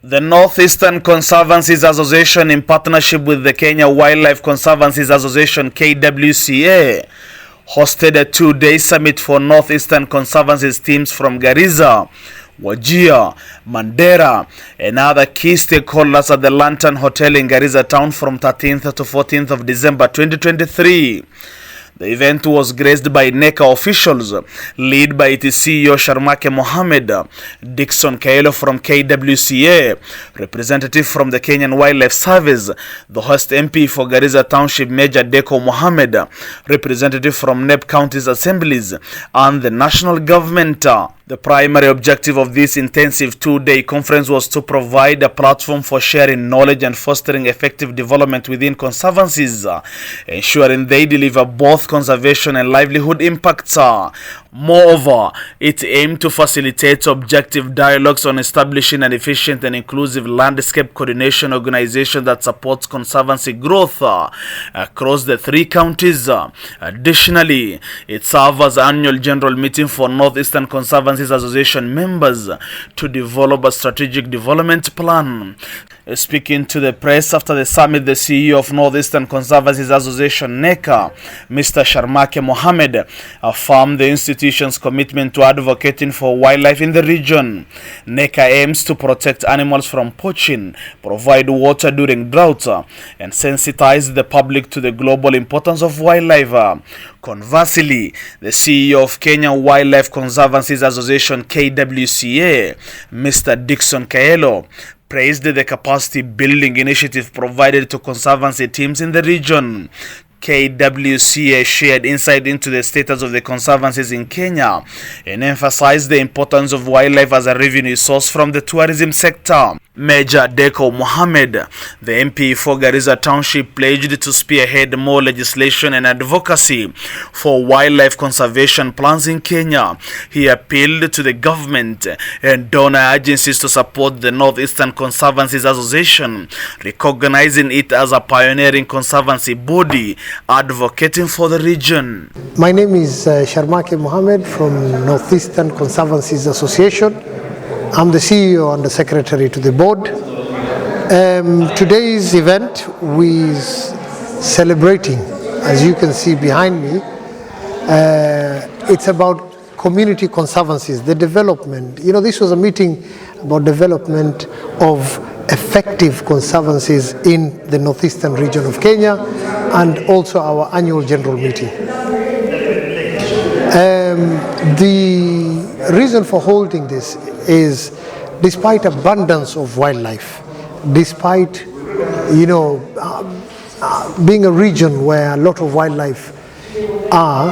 The Northeastern Conservancies Association, in partnership with the Kenya Wildlife Conservancies Association (KWCA), hosted a two-day summit for Northeastern Conservancies teams from Garissa, Wajir, Mandera, and other key stakeholders at the Lantern Hotel in Garissa town from 13th to 14th of December 2023. The event was graced by NECA officials, led by its CEO Sharmake Mohammed, Dickson Kaelo from KWCA, representative from the Kenyan Wildlife Service, the host MP for Garissa Township Major Deko Mohammed, representative from NEP Counties Assemblies, and the national government. The primary objective of this intensive two-day conference was to provide a platform for sharing knowledge and fostering effective development within conservancies, ensuring they deliver both conservation and livelihood impacts. Moreover, it aimed to facilitate objective dialogues on establishing an efficient and inclusive landscape coordination organization that supports conservancy growth across the three counties. Additionally, it served as annual general meeting for Northeastern Conservancies Association members to develop a strategic development plan. Speaking to the press after the summit, the CEO of Northeastern Conservancies Association (NECA), Mr. Sharmake Mohammed, affirmed the institution's commitment to advocating for wildlife in the region. NECA aims to protect animals from poaching, provide water during drought, and sensitize the public to the global importance of wildlife. Conversely, the CEO of Kenya Wildlife Conservancies Association (KWCA), Mr. Dickson Kaelo, praised the capacity building initiative provided to conservancy teams in the region. KWCA shared insight into the status of the conservancies in Kenya and emphasized the importance of wildlife as a revenue source from the tourism sector. Major Deko Mohammed, the MP for Garissa Township, pledged to spearhead more legislation and advocacy for wildlife conservation plans in Kenya. He appealed to the government and donor agencies to support the Northeastern Conservancies Association, recognizing it as a pioneering conservancy body advocating for the region. My name is Sharmake Mohammed from Northeastern Conservancies Association. I'm the CEO and the secretary to the board. Today's event we're celebrating, as you can see behind me, it's about community conservancies, the development. You know, this was a meeting about development of effective conservancies in the northeastern region of Kenya, and also our annual general meeting. The reason for holding this is, despite abundance of wildlife, despite being a region where a lot of wildlife are,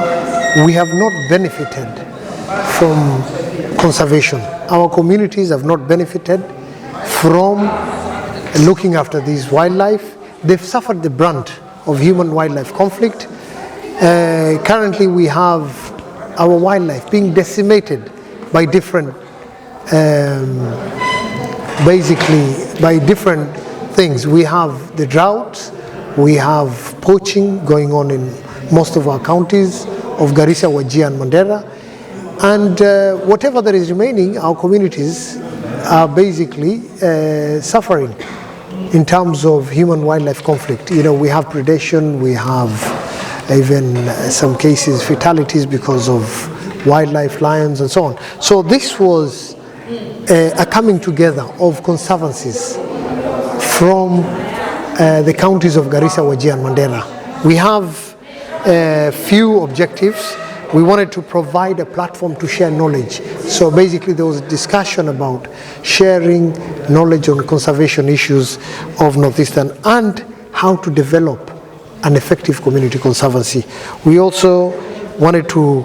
we have not benefited from conservation. Our communities have not benefited from looking after these wildlife. They've suffered the brunt of human-wildlife conflict. Currently we have our wildlife being decimated by different by different things. We have the droughts, we have poaching going on in most of our counties of Garissa, Wajir and Mandera, and whatever that is remaining, our communities are basically suffering in terms of human-wildlife conflict. You know, we have predation, we have even some cases fatalities because of wildlife, lions and so on. So this was a coming together of conservancies from the counties of Garissa, Wajir and Mandera. We have a few objectives. We wanted to provide a platform to share knowledge. So basically there was a discussion about sharing knowledge on conservation issues of Northeastern and how to develop an effective community conservancy. We also wanted to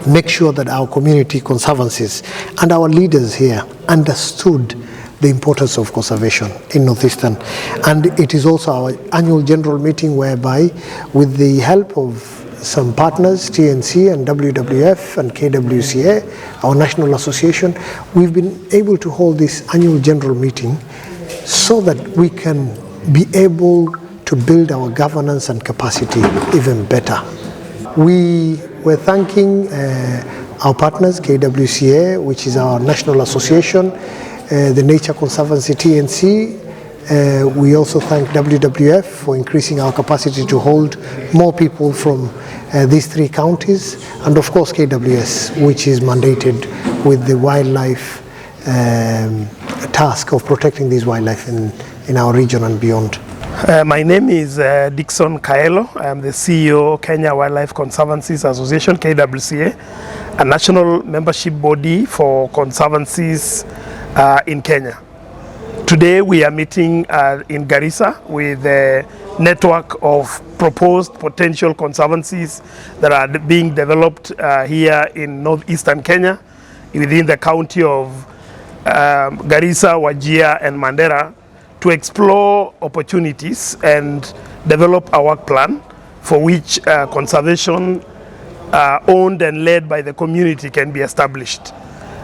make sure that our community conservancies and our leaders here understood the importance of conservation in Northeastern. And it is also our annual general meeting whereby, with the help of some partners, TNC and WWF and KWCA, our national association, we've been able to hold this annual general meeting so that we can be able to build our governance and capacity even better. We were thanking our partners, KWCA, which is our national association, the Nature Conservancy TNC. We also thank WWF for increasing our capacity to hold more people from these 3 counties, and of course KWS, which is mandated with the wildlife task of protecting these wildlife in our region and beyond. My name is Dickson Kaelo. I am the CEO of Kenya Wildlife Conservancies Association, KWCA, a national membership body for conservancies in Kenya. Today we are meeting in Garissa with a network of proposed potential conservancies that are being developed here in northeastern Kenya within the county of Garissa, Wajir and Mandera, to explore opportunities and develop a work plan for which conservation owned and led by the community can be established.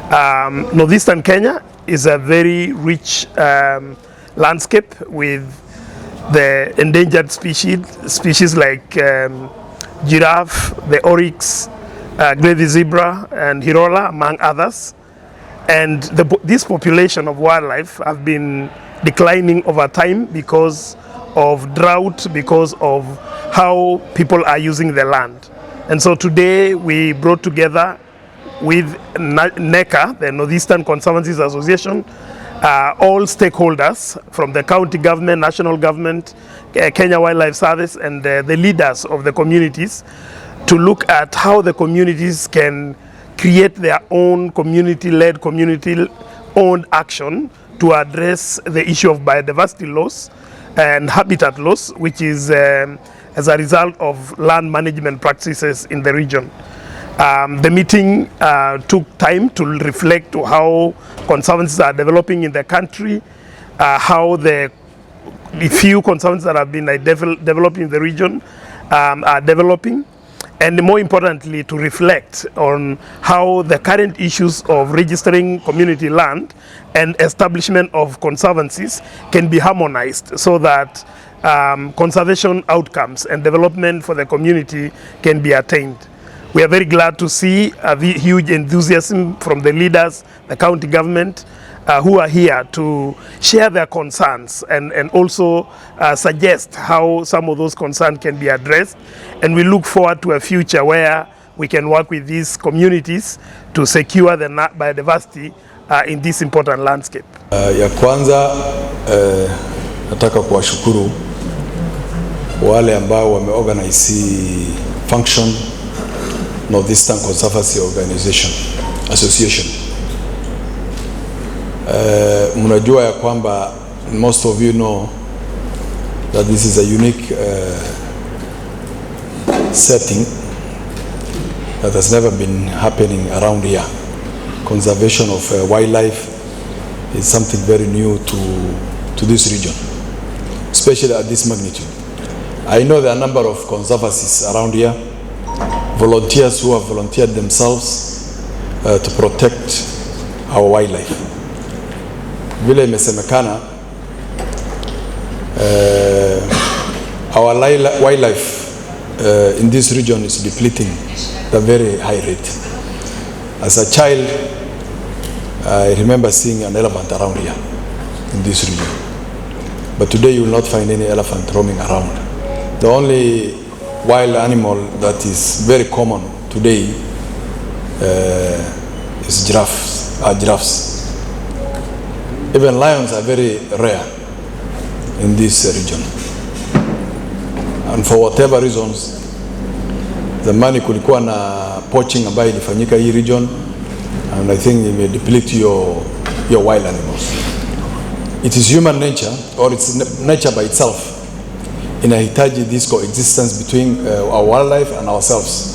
Northeastern Kenya is a very rich landscape with the endangered species like giraffe, the oryx, great zebra and hirola, among others. And this population of wildlife have been declining over time because of drought, because of how people are using the land. And so today we brought together with NECA, the Northeastern Conservancies Association, all stakeholders from the county government, national government, Kenya Wildlife Service, and the leaders of the communities to look at how the communities can create their own community-led, community-owned action to address the issue of biodiversity loss and habitat loss, which is as a result of land management practices in the region. The meeting took time to reflect to how conservancies are developing in the country, how the few conservancies that have been developing in the region are developing, and more importantly to reflect on how the current issues of registering community land and establishment of conservancies can be harmonized so that conservation outcomes and development for the community can be attained. We are very glad to see a huge enthusiasm from the leaders, the county government, who are here to share their concerns and also suggest how some of those concerns can be addressed. And we look forward to a future where we can work with these communities to secure the biodiversity in this important landscape. Ya kwanza nataka kuwashukuru wale ambao wameorganize function Northeastern Conservancy Association. Mnajua ya kwamba most of you know that this is a unique setting that has never been happening around here. Conservation of wildlife is something very new to this region, especially at this magnitude. I know there are a number of conservancies around here, volunteers who have volunteered themselves to protect our wildlife. Vile imesemekana, our wildlife in this region is depleting at a very high rate. As a child, I remember seeing an elephant around here in this region. But today you will not find any elephant roaming around. The only wild animal that is very common today is giraffes. Even lions are very rare in this region. And for whatever reasons, the money kulikuwa na poaching ambayo ilifanyika hii region, and I think it may deplete your wild animals. It is human nature, or it's nature by itself, inahitaji this coexistence between our wildlife and ourselves.